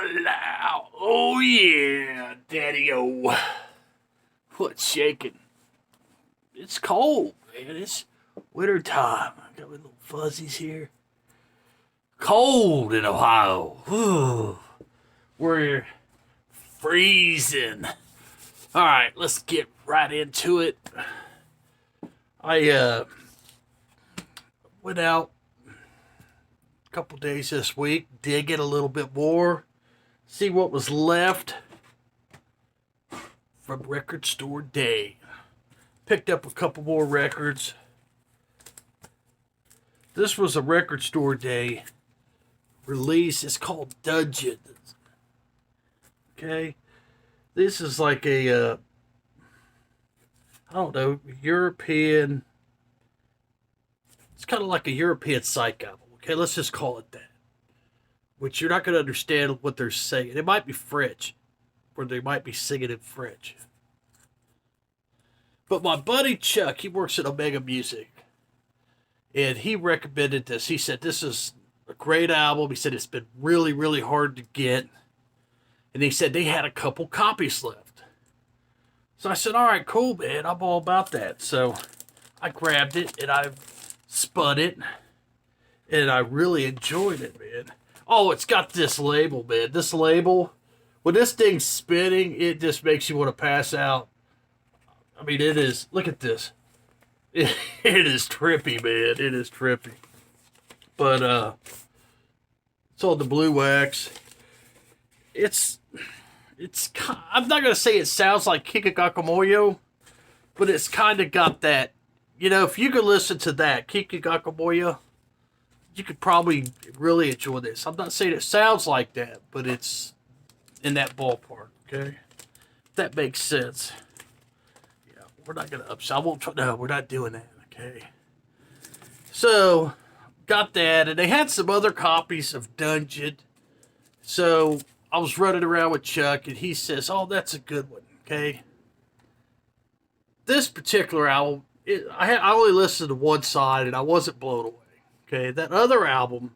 Loud. Oh yeah, Daddy-O. What's shaking? It's cold, man. It's winter time. I got my little fuzzies here. Cold in Ohio. Whew. We're freezing. All right, let's get right into it. I went out a couple days this week, dig it a little bit more, see what was left from Record Store Day. Picked up a couple more records. This was a Record Store Day release. It's called Dungeon. Okay, this is like a I don't know, European. It's kind of like a European psych album. Okay, let's just call it that. Which you're not going to understand what they're saying. It might be French, or they might be singing in French. But my buddy Chuck, he works at Omega Music, and he recommended this. He said this is a great album. He said it's been really, really hard to get, and he said they had a couple copies left. So I said, all right, cool, man. I'm all about that. So I grabbed it, and I spun it, and I really enjoyed it, man. Oh, it's got this label, man. This label, when this thing's spinning, it just makes you want to pass out. I mean, it is, look at this. It is trippy, man. It is trippy. But, it's on the blue wax. I'm not going to say it sounds like Kika Gakamoyo, but it's kind of got that, you know, if you could listen to that, Kika Gakamoyo, you could probably really enjoy this. I'm not saying it sounds like that, but it's in that ballpark, okay? If that makes sense. Yeah, we're not going to upset. No, we're not doing that, okay? So, got that, and they had some other copies of Dungeon. So, I was running around with Chuck, and he says, oh, that's a good one, okay? This particular album, I only listened to one side, and I wasn't blown away, okay? That other album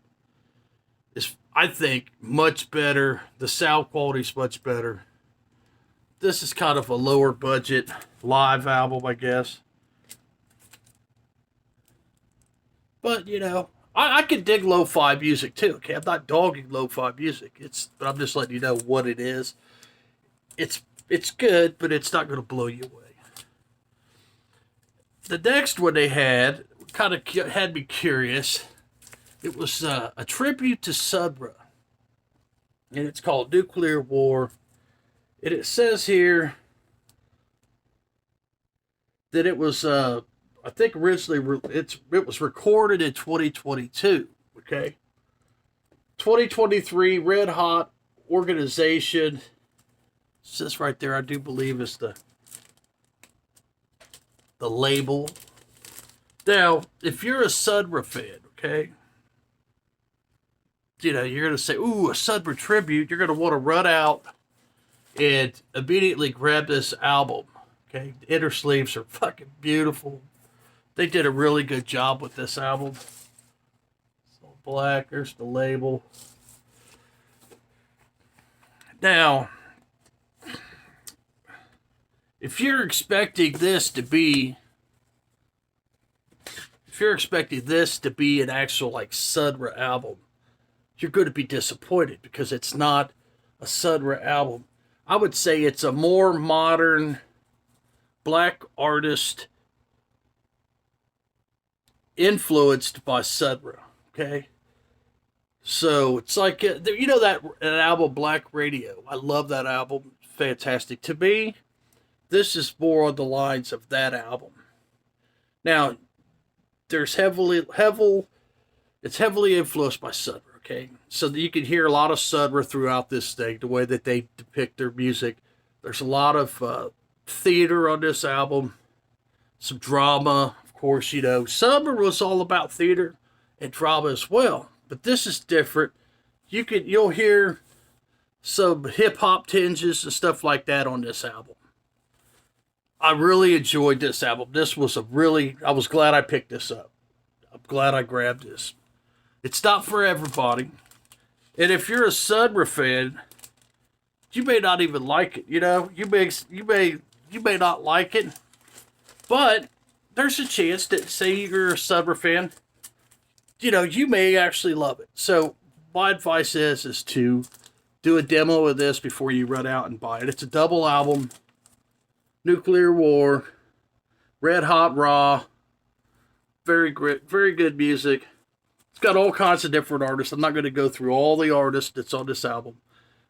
is, I think, much better. The sound quality's much better. This is kind of a lower budget live album, I guess. But, you know, I can dig lo-fi music too. Okay, I'm not dogging lo-fi music. But I'm just letting you know what it is. It's good, but it's not going to blow you away. The next one they had kind of had me curious. It was a tribute to Sudra, and it's called Nuclear War. And it says here that it was I think originally it was recorded in 2022, okay? 2023, Red Hot Organization. It says right there, I do believe is the label. Now, if you're a Sudra fan, okay? You know, you're going to say, ooh, a Sudra tribute. You're going to want to run out and immediately grab this album, okay? The inner sleeves are fucking beautiful. They did a really good job with this album. It's all black. There's the label. Now, if you're expecting this to be an actual like Sudra album, you're going to be disappointed because it's not a Sudra album. I would say it's a more modern black artist influenced by Sudra, okay? So it's like, you know that album Black Radio? I love that album. Fantastic. To me, this is more on the lines of that album. Now, it's heavily influenced by Sudra, okay? So you can hear a lot of Sudra throughout this thing, the way that they depict their music. There's a lot of theater on this album, some drama. Of course, you know, Summer was all about theater and drama as well. But this is different. You'll hear some hip-hop tinges and stuff like that on this album. I really enjoyed this album. I was glad I picked this up. I'm glad I grabbed this. It's not for everybody. And if you're a Sudra fan, you may not even like it. You know, you may not like it, but there's a chance that, say you're a Sudra fan, you know, you may actually love it. So my advice is to do a demo of this before you run out and buy it. It's a double album, Nuclear War, Red Hot Raw, very great, very good music. It's got all kinds of different artists. I'm not going to go through all the artists that's on this album,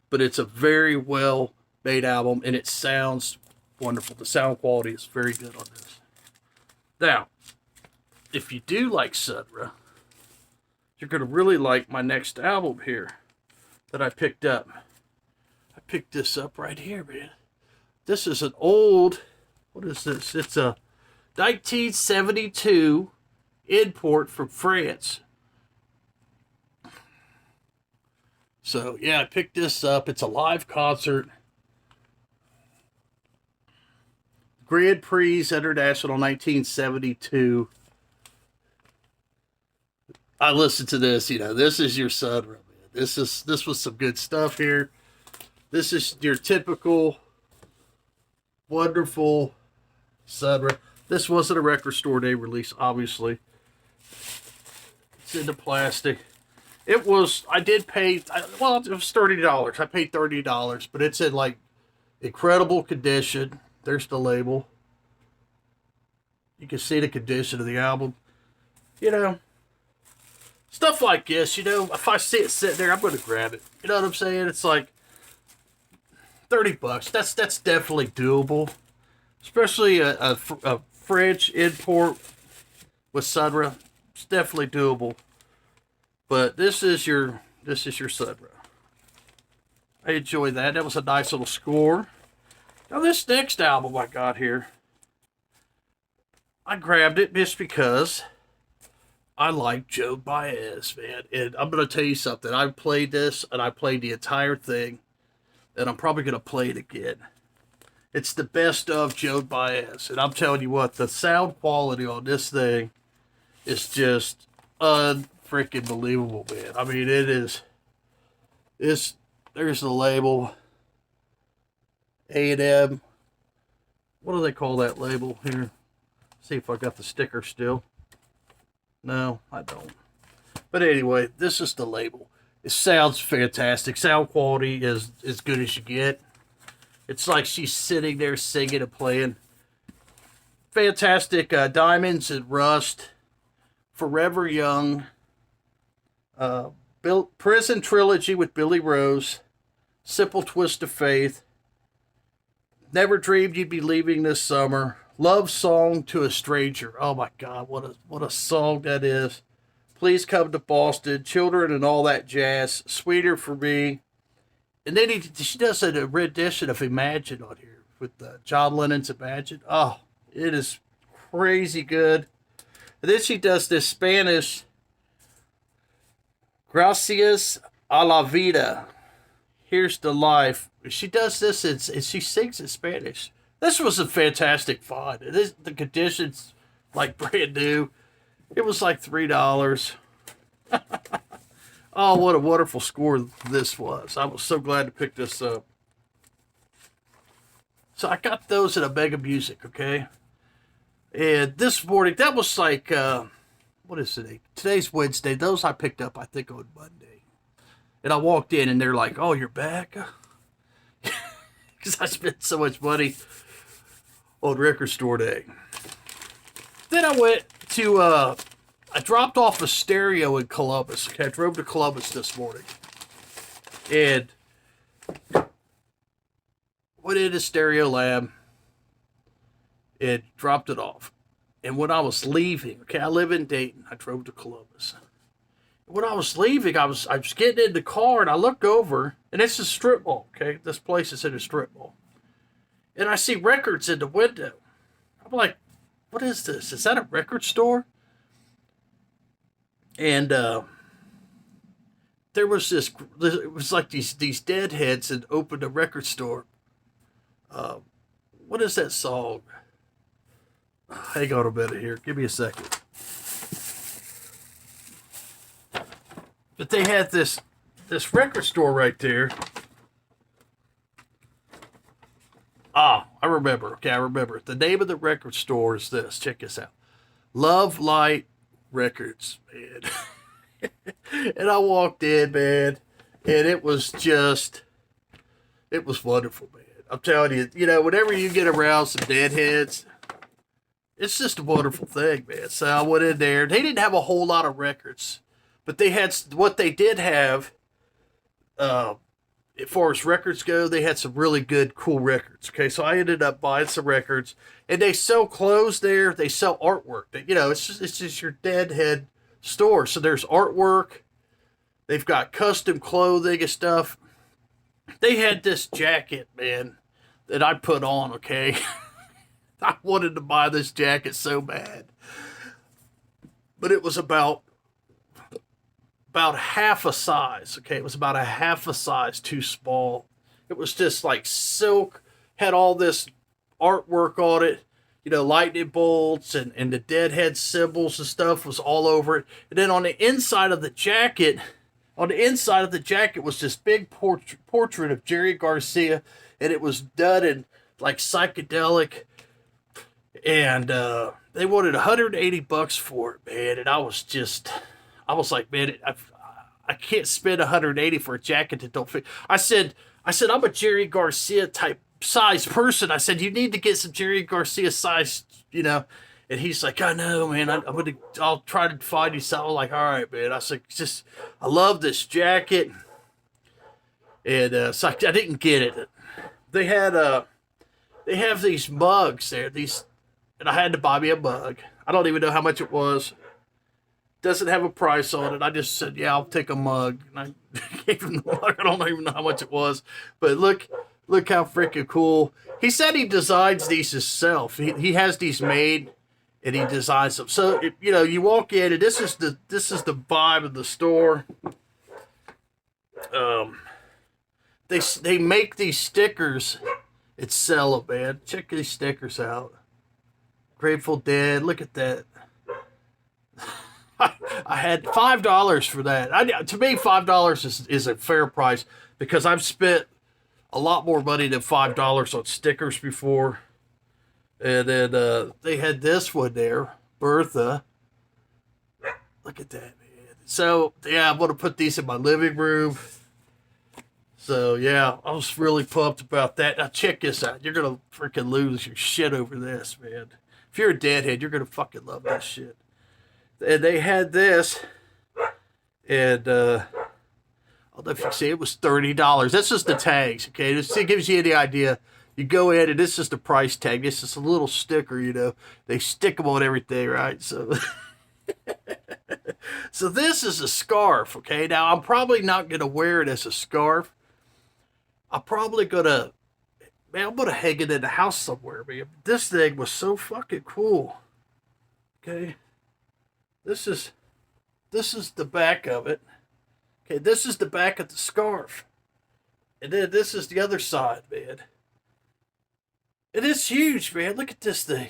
but it's a very well made album and it sounds wonderful. The sound quality is very good on this. Now, if you do like Sudra, you're going to really like my next album here that I picked up. I picked this up right here, man. This is an old, what is this? It's a 1972 import from France. So, yeah, I picked this up. It's a live concert. Grand Prix International 1972. I listened to this, you know, this is your Sudra, man. This was some good stuff here. This is your typical wonderful Sudra. This wasn't a record store day release, obviously. It's in the plastic. It was, I did pay, well, it was $30. I paid $30, but it's in like incredible condition. There's the label. You can see the condition of the album. You know, stuff like this, you know, if I see it sitting there, I'm going to grab it. You know what I'm saying? It's like $30. That's definitely doable. Especially a French import with Sudra. It's definitely doable. But this is your Sudra. I enjoy that. That was a nice little score. Now this next album I got here, I grabbed it just because I like Joe Baez, man. And I'm going to tell you something. I played this, and I played the entire thing, and I'm probably going to play it again. It's the best of Joe Baez. And I'm telling you what, the sound quality on this thing is just unfreaking believable, man. I mean, it is. There's the label. A&M. What do they call that label here? See if I got the sticker still. No, I don't. But anyway, this is the label. It sounds fantastic. Sound quality is as good as you get. It's like she's sitting there singing and playing. Fantastic. Diamonds and Rust. Forever Young. Prison Trilogy with Billy Rose. Simple Twist of Faith. Never Dreamed You'd Be Leaving This Summer. Love Song to a Stranger. Oh my God, what a song that is. Please Come to Boston. Children and All That Jazz. Sweeter for Me. And then she does a rendition of Imagine on here with John Lennon's Imagine. Oh, it is crazy good. And then she does this Spanish Gracias a la Vida. Here's the Life. She does this and she sings in Spanish. This was a fantastic find. The conditions like brand new. It was like $3. Oh, what a wonderful score this was. I was so glad to pick this up. So I got those at a Mega Music, okay? And this morning, that was like, what is today? Today's Wednesday. Those I picked up, I think, on Monday. And I walked in and they're like, oh, you're back? Because I spent so much money on record store day. Then I went to, I dropped off a stereo in Columbus. Okay, I drove to Columbus this morning. And went into Stereo Lab and dropped it off. And when I was leaving, okay, I live in Dayton. I drove to Columbus. When I was leaving, I was getting in the car and I look over, and it's a strip mall, okay? This place is in a strip mall. And I see records in the window. I'm like, what is this? Is that a record store? And there was this, it was like these deadheads that opened a record store. What is that song? Hang on a minute here. Give me a second. But they had this record store right there. Ah, I remember. Okay, I remember. The name of the record store is this. Check this out. Lovelight Records, man. And I walked in, man, and it was just, it was wonderful, man. I'm telling you, you know, whenever you get around some deadheads, it's just a wonderful thing, man. So I went in there. They didn't have a whole lot of records, but they had what they did have. As far as records go, they had some really good, cool records. Okay, so I ended up buying some records, and they sell clothes there. They sell artwork. You know, it's just your deadhead store. So there's artwork. They've got custom clothing and stuff. They had this jacket, man, that I put on. Okay, I wanted to buy this jacket so bad, but it was about half a size. Okay, it was about a half a size too small. It was just like silk, had all this artwork on it, you know, lightning bolts and the deadhead symbols and stuff was all over it. And then on the inside of the jacket, was this big portrait of Jerry Garcia, and it was done in like psychedelic, and they wanted $180 for it, man. And I was like, man, I can't spend 180 for a jacket that don't fit. I said, I'm a Jerry Garcia type size person. I said, you need to get some Jerry Garcia size, you know. And he's like, I know, man. I'll try to find you something. I'm like, all right, man. I said, I love this jacket. And so I didn't get it. They have these mugs there. And I had to buy me a mug. I don't even know how much it was. Doesn't have a price on it. I just said, yeah, I'll take a mug. And I gave him the mug. I don't even know how much it was. But look how freaking cool. He said he designs these himself. He has these made and he designs them. So, you know, you walk in and this is the vibe of the store. They make these stickers and sell them, man. Check these stickers out. Grateful Dead. Look at that. I had $5 for that. To me, $5 is a fair price because I've spent a lot more money than $5 on stickers before. And then they had this one there, Bertha. Look at that, man. So yeah, I'm gonna put these in my living room. So yeah, I was really pumped about that. Now check this out. You're gonna freaking lose your shit over this, man. If you're a deadhead, you're gonna fucking love this shit. And they had this, and I don't know if you can see, it was $30. That's just the tags, okay? This gives you the idea. You go in, and this is the price tag. This is a little sticker, you know. They stick them on everything, right? So, so this is a scarf, okay? Now, I'm probably not going to wear it as a scarf. I'm probably going to, man, I'm going to hang it in the house somewhere, man. This thing was so fucking cool, okay? This is the back of it. Okay, this is the back of the scarf. And then this is the other side, man. It is huge, man. Look at this thing.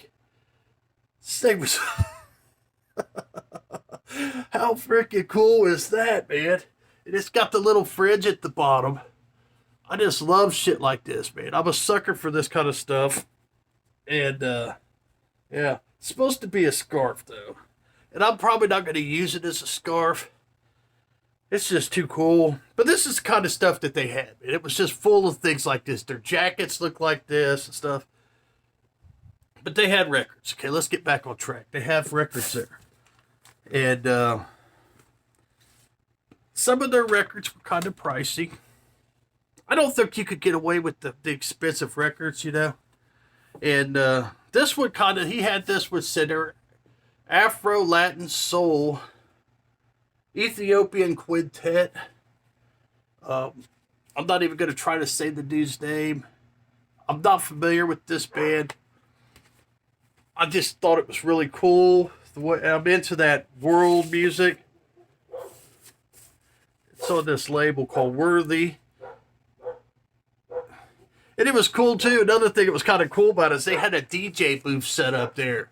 This thing was... How freaking cool is that, man? And it's got the little fringe at the bottom. I just love shit like this, man. I'm a sucker for this kind of stuff. And, yeah. It's supposed to be a scarf, though. And I'm probably not going to use it as a scarf. It's just too cool. But this is the kind of stuff that they had. And it was just full of things like this. Their jackets look like this and stuff. But they had records. Okay, let's get back on track. They have records there. And some of their records were kind of pricey. I don't think you could get away with the expensive records, you know. And this one kind of, he had this with center. Afro Latin Soul, Ethiopian Quintet. I'm not even going to try to say the dude's name. I'm not familiar with this band. I just thought it was really cool. I'm into that world music. It's on this label called Worthy. And it was cool too. Another thing that was kind of cool about it is they had a DJ booth set up there.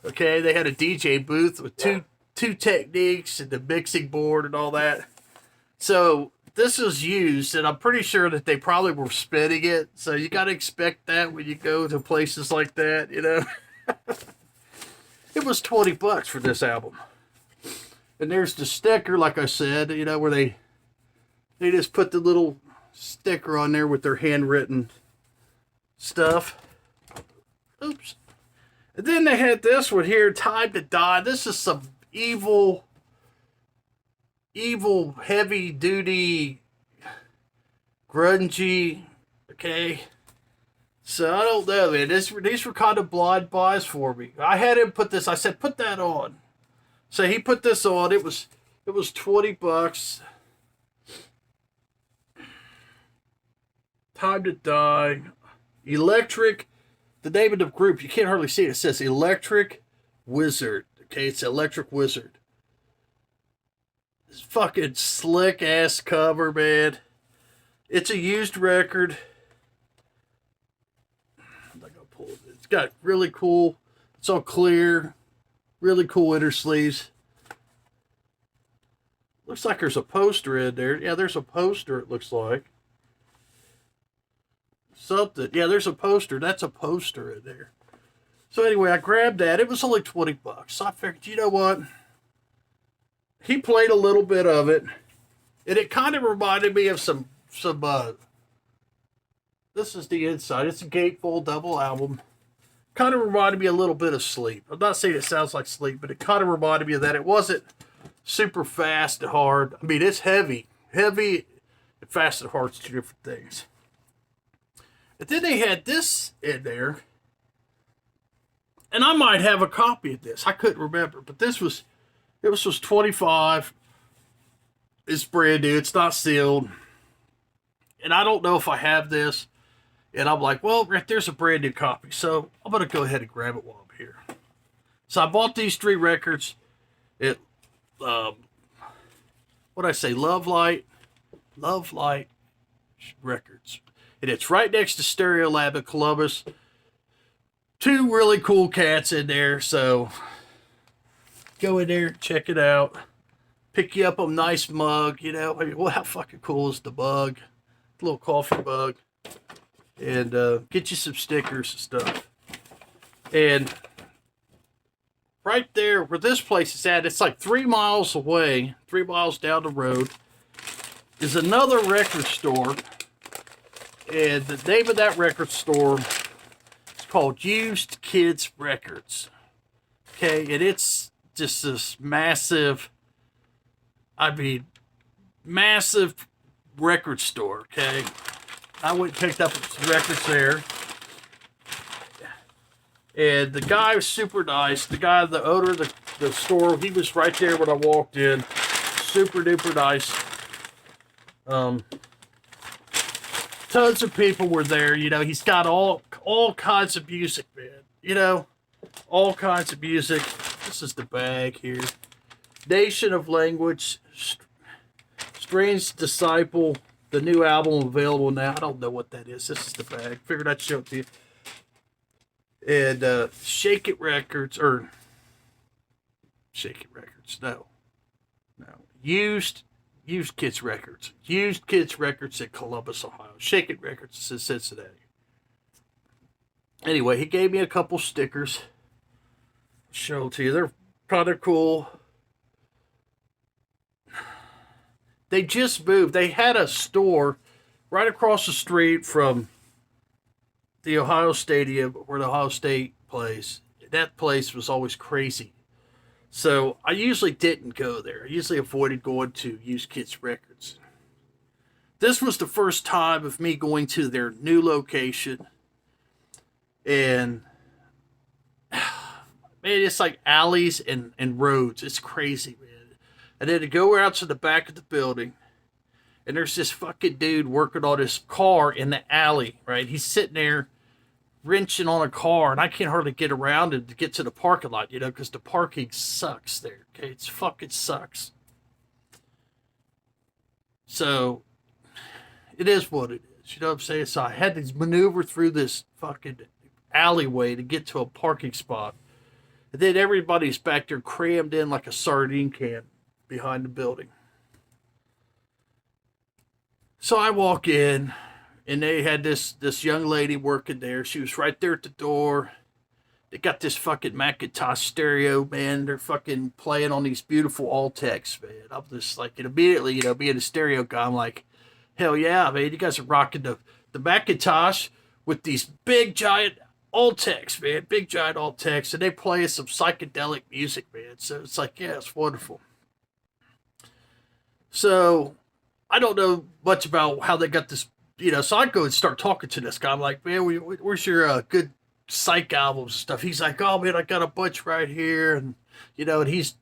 Okay, they had a DJ booth with two techniques and the mixing board and all that. So this is used, and I'm pretty sure that they probably were spinning it. So you got to expect that when you go to places like that, you know. It was $20 for this album. And there's the sticker, like I said, you know, where they just put the little sticker on there with their handwritten stuff. Oops. And then they had this one here, Time to Die. This is some evil, heavy duty, grungy, okay? So I don't know, man. These were kind of blind buys for me. I had him put this, I said, put that on. So he put this on. It was $20. Time to Die. Electric. The name of the group, you can't hardly see it. It says Electric Wizard. Okay, it's Electric Wizard. This fucking slick ass cover, man. It's a used record. I'm not gonna pull it. It's got really cool. It's all clear. Really cool inner sleeves. Looks like there's a poster in there. Yeah, there's a poster, it looks like. Something. Yeah, there's a poster. That's a poster in there. So anyway, I grabbed that. It was only $20. So I figured, you know what? He played a little bit of it. And it kind of reminded me of some this is the inside. It's a gatefold double album. Kind of reminded me a little bit of Sleep. I'm not saying it sounds like Sleep, but it kind of reminded me of that. It wasn't super fast and hard. I mean, it's heavy. Heavy and fast and hard is two different things. And then they had this in there. And I might have a copy of this. I couldn't remember. But it was $25. It's brand new. It's not sealed. And I don't know if I have this. And I'm like, well, right there's a brand new copy. So I'm going to go ahead and grab it while I'm here. So I bought these 3 records at, what'd I say? Lovelight Records. And it's right next to Stereo Lab in Columbus. 2 really cool cats in there. So go in there, check it out. Pick you up a nice mug, you know. I mean, well, how fucking cool is the mug? A little coffee mug. And get you some stickers and stuff. And right there where this place is at, it's like 3 miles away, 3 miles down the road, is another record store. And the name of that record store is called Used Kids Records. Okay, and it's just this massive record store, okay? I went and picked up some records there. And the guy was super nice. The owner of the store, he was right there when I walked in. Super duper nice. Tons of people were there, you know. He's got all kinds of music, man. You know, all kinds of music. This is the bag here. Nation of Language, Strange Disciple, the new album available now. I don't know what that is. This is the bag. Figured I'd show it to you. And Shake It Records, no. Used Kids Records. Used Kids Records in Columbus, Ohio. Shake It Records is in Cincinnati. Anyway, he gave me a couple stickers. I'll show them to you. They're kind of cool. They just moved. They had a store right across the street from the Ohio Stadium where the Ohio State plays. That place was always crazy. So I usually didn't go there. I usually avoided going to Used Kids Records. This was the first time of me going to their new location. And man, it's like alleys and roads. It's crazy, man. And then to go out to the back of the building, and there's this fucking dude working on his car in the alley, right? He's sitting there wrenching on a car, and I can't hardly get around it to get to the parking lot, you know, because the parking sucks there, okay? It fucking sucks. So, it is what it is, you know what I'm saying? So I had to maneuver through this fucking alleyway to get to a parking spot. And then everybody's back there crammed in like a sardine can behind the building. So I walk in, and they had this young lady working there. She was right there at the door. They got this fucking Macintosh stereo, man. They're fucking playing on these beautiful Altex, man. I'm just like, and immediately, being a stereo guy, I'm like, hell yeah, man. You guys are rocking the Macintosh with these big giant Altex, man. Big giant Altex. And they play some psychedelic music, man. So it's like, yeah, it's wonderful. So I don't know much about how they got this, so I go and start talking to this guy. I'm like, man, where's your good psych albums and stuff? He's like, oh man, I got a bunch right here. And he's,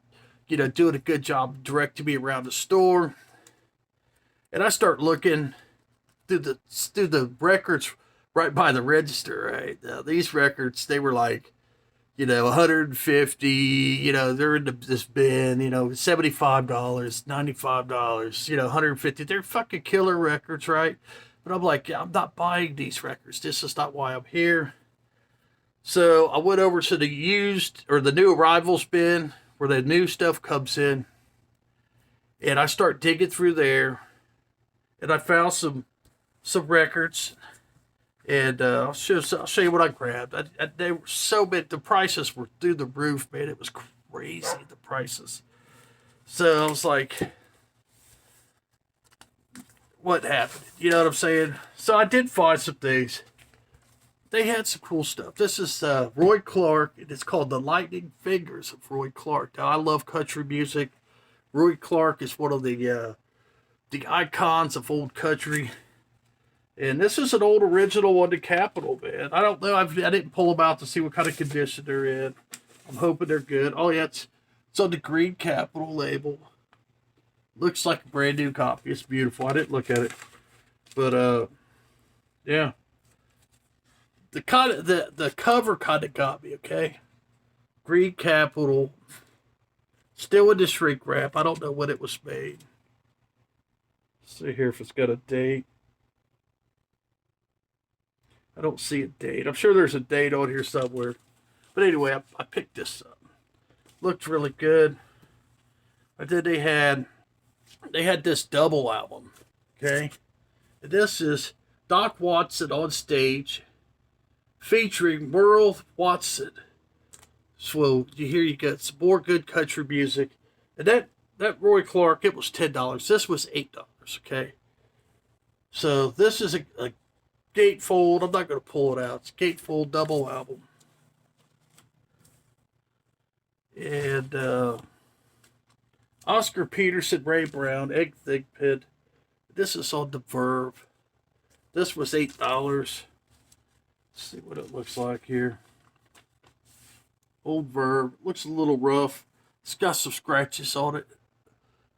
doing a good job directing me around the store. And I start looking through the records right by the register, right? Now, these records, they were like, 150, they're in this bin, $75, $95, 150. They're fucking killer records, right? But I'm like, yeah, I'm not buying these records. This is not why I'm here. So I went over to the used or the new arrivals bin where the new stuff comes in. And I start digging through there. And I found some records. And I'll show you what I grabbed. They were so big. The prices were through the roof, man. It was crazy, the prices. So I was like, what happened? You know what I'm saying? So I did find some things. They had some cool stuff. This is Roy Clark, and it's called The Lightning Fingers of Roy Clark. Now, I love country music. Roy Clark is one of the icons of old country. And this is an old original one to Capitol, man. I don't know. I didn't pull them out to see what kind of condition they're in. I'm hoping they're good. Oh, yeah, it's on the green Capitol label. Looks like a brand new copy. It's beautiful. I didn't look at it. But, yeah. The cover kind of got me, okay? Green Capitol. Still in the shrink wrap. I don't know when it was made. Let's see here if it's got a date. I don't see a date. I'm sure there's a date on here somewhere. But anyway, I picked this up. Looked really good. And then they had this double album. Okay? And this is Doc Watson on stage featuring Merle Watson. So you got some more good country music. And that Roy Clark, it was $10. This was $8. Okay? So this is a gatefold. I'm not going to pull it out. It's a gatefold double album. And Oscar Peterson, Ray Brown, Egg Thigpen. This is on the Verve. This was $8. Let's see what it looks like here. Old Verve. Looks a little rough. It's got some scratches on it.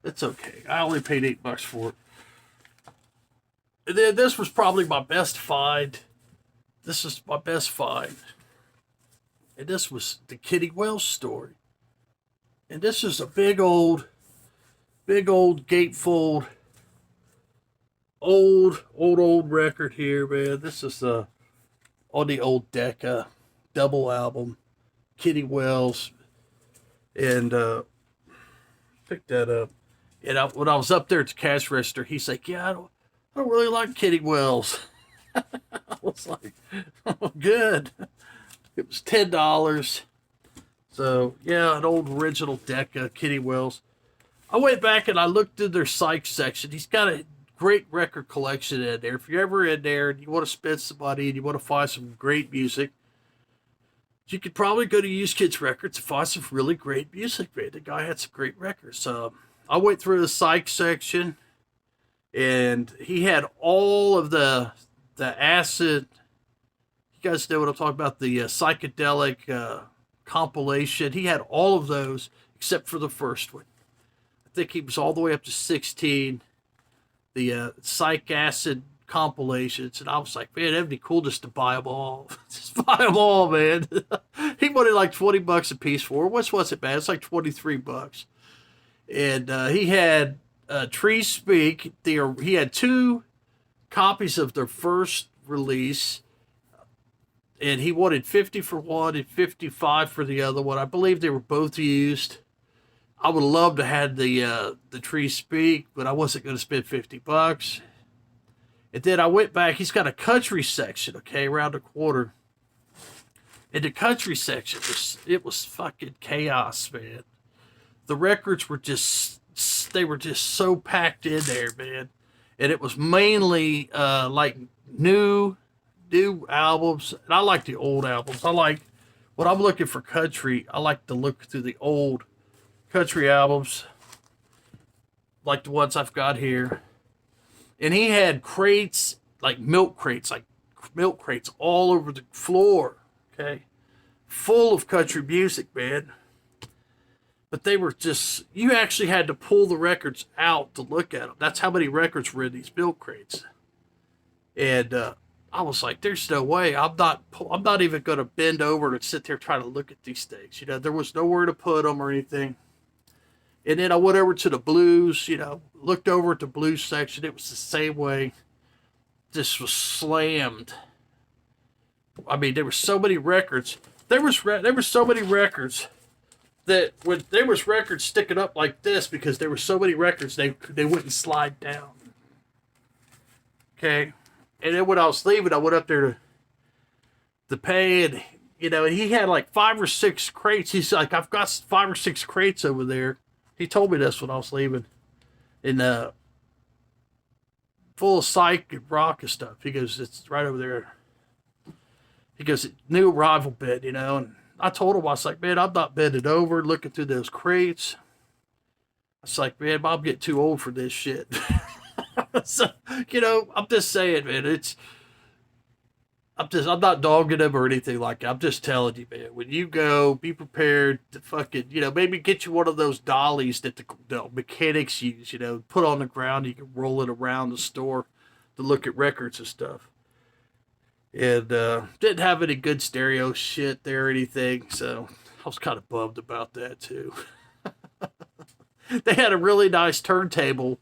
It's okay. I only paid $8 for it. And then this was probably my best find. This is my best find. And this was the Kitty Wells story. And this is a big old gatefold, old record here, man. This is on the old Decca double album, Kitty Wells. And picked that up. And when I was up there at the cash register, he's like, yeah, I don't really like Kitty Wells. I was like, oh, good. It was $10. So, yeah, an old original Decca, Kitty Wells. I went back and I looked through their psych section. He's got a great record collection in there. If you're ever in there and you want to spend some money and you want to find some great music, you could probably go to Used Kids Records and find some really great music, man. The guy had some great records. So I went through the psych section, and he had all of the acid. You guys know what I'm talking about, the psychedelic compilation. He had all of those except for the first one. I think he was all the way up to 16, the psych acid compilations, and I was like, man, that'd be cool just to buy them all. Just buy them all, man. He wanted like $20 a piece for it. What was it, man? It's like $23. And he had Tree Speak. He had 2 copies of their first release, and he wanted 50 for one and 55 for the other one. I believe they were both used. I would love to have the Tree Speak, but I wasn't going to spend $50. And then I went back. He's got a country section, okay, around the corner. And the country section it was fucking chaos, man. The records were just they were just so packed in there, man. And it was mainly like new albums. And I like the old albums. I like when I'm looking for country, I like to look through the old country albums, like the ones I've got here. And he had crates, like milk crates all over the floor, okay? Full of country music, man. But they were just, you actually had to pull the records out to look at them. That's how many records were in these milk crates. And I was like, there's no way. I'm not even going to bend over and sit there trying to look at these things. You know, there was nowhere to put them or anything. And then I went over to the blues, you know, looked over at the blues section. It was the same way. This was slammed. I mean, there were so many records. There was so many records that when there was records sticking up like this because there were so many records they wouldn't slide down. Okay, and then when I was leaving, I went up there to pay, and you know, and he had like 5 or 6 crates. He's like, I've got 5 or 6 crates over there. He told me this when I was leaving, and full of psych and rock and stuff. He goes, it's right over there. He goes, new arrival bed, you know, and I told him, I was like, man, I'm not bending over, looking through those crates. I was like, man, I'm getting too old for this shit. So, you know, I'm just saying, man, I'm not dogging him or anything like that. I'm just telling you, man, when you go, be prepared to fucking, you know, maybe get you one of those dollies that the mechanics use, you know, put on the ground, you can roll it around the store to look at records and stuff. And didn't have any good stereo shit there or anything, so I was kind of bummed about that too. They had a really nice turntable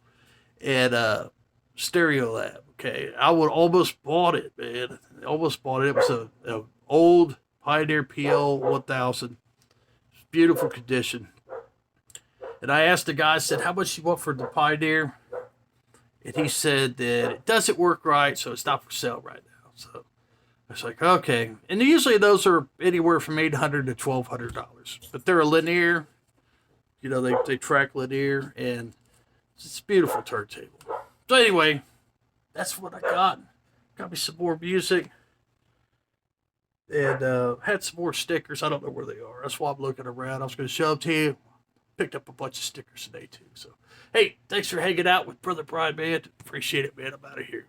and stereo lab. Okay, I would almost bought it, man. Almost bought it. It was a old Pioneer PL 1000, beautiful condition. And I asked the guy, I said, "How much you want for the Pioneer?" And he said that it doesn't work right, so it's not for sale right now. So I was like, okay. And usually those are anywhere from $800 to $1,200, but they're a linear. You know, they track linear, and it's a beautiful turntable. So anyway, that's what I got. Got me some more music, and had some more stickers. I don't know where they are. That's why I'm looking around. I was going to show them to you. Picked up a bunch of stickers today too. So, hey, thanks for hanging out with Brother Brian, man. Appreciate it, man. I'm out of here.